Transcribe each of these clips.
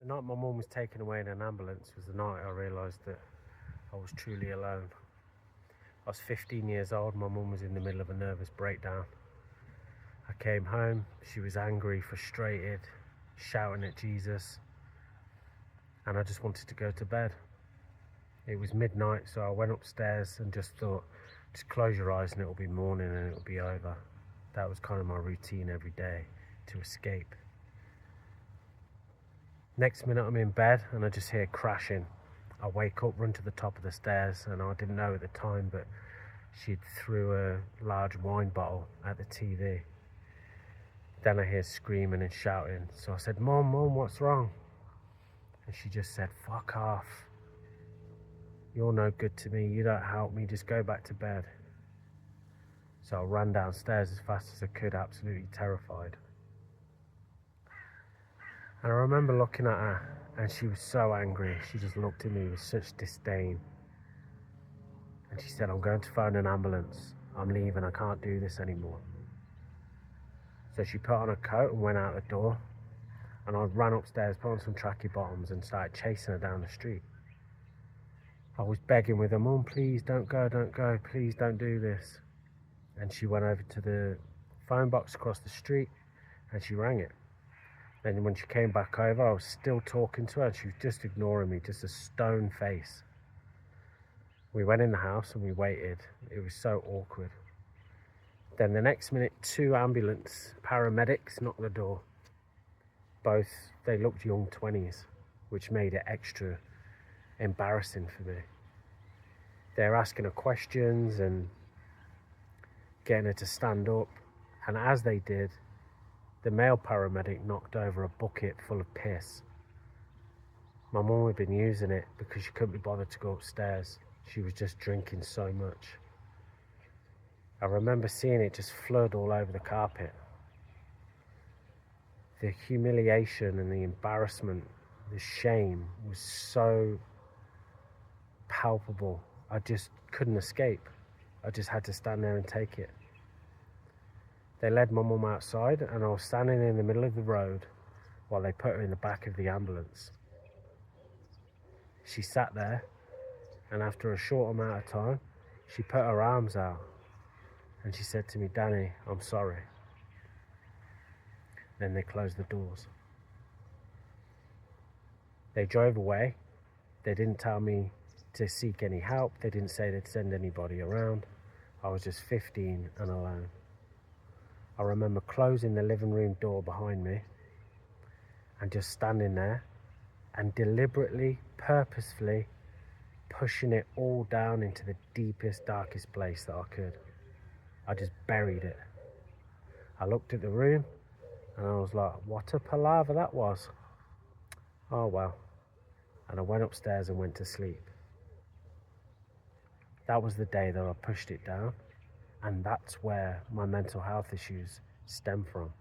The night my mum was taken away in an ambulance was the night I realised that I was truly alone. I was 15 years old, my mum was in the middle of a nervous breakdown. I came home, she was angry, frustrated, shouting at Jesus, and I just wanted to go to bed. It was midnight, so I went upstairs and just thought, just close your eyes and it'll be morning and it'll be over. That was kind of my routine every day, to escape. Next minute I'm in bed and I just hear crashing. I wake up, run to the top of the stairs, and I didn't know at the time, but she'd threw a large wine bottle at the TV. Then I hear screaming and shouting, so I said, Mum, what's wrong? And she just said, fuck off. You're no good to me, you don't help me, just go back to bed. So I ran downstairs as fast as I could, absolutely terrified. And I remember looking at her, and she was so angry. She just looked at me with such disdain. And she said, I'm going to phone an ambulance. I'm leaving, I can't do this anymore. So she put on her coat and went out the door. And I ran upstairs, put on some tracky bottoms and started chasing her down the street. I was begging with her, Mum, please don't go, please don't do this. And she went over to the phone box across the street and she rang it. Then when she came back over, I was still talking to her and she was just ignoring me, just a stone face. We went in the house and we waited. It was so awkward. Then the next minute, 2 ambulance paramedics knocked the door. Both, they looked young 20s, which made it extra embarrassing for me. They're asking her questions and getting her to stand up. And as they did, the male paramedic knocked over a bucket full of piss. My mum had been using it because she couldn't be bothered to go upstairs. She was just drinking so much. I remember seeing it just flood all over the carpet. The humiliation and the embarrassment, the shame was so palpable. I just couldn't escape. I just had to stand there and take it. They led my mum outside and I was standing in the middle of the road while they put her in the back of the ambulance. She sat there and after a short amount of time, she put her arms out and she said to me, Danny, I'm sorry. Then they closed the doors. They drove away. They didn't tell me to seek any help. They didn't say they'd send anybody around. I was just 15 and alone. I remember closing the living room door behind me and just standing there and deliberately, purposefully pushing it all down into the deepest, darkest place that I could. I just buried it. I looked at the room and I was like, what a palaver that was. Oh well. And I went upstairs and went to sleep. That was the day that I pushed it down, and that's where my mental health issues stem from.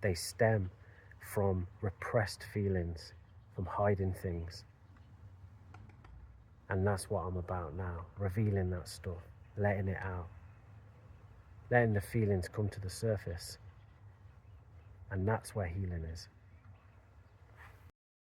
They stem from repressed feelings, from hiding things. And that's what I'm about now, revealing that stuff, letting it out, letting the feelings come to the surface. And that's where healing is.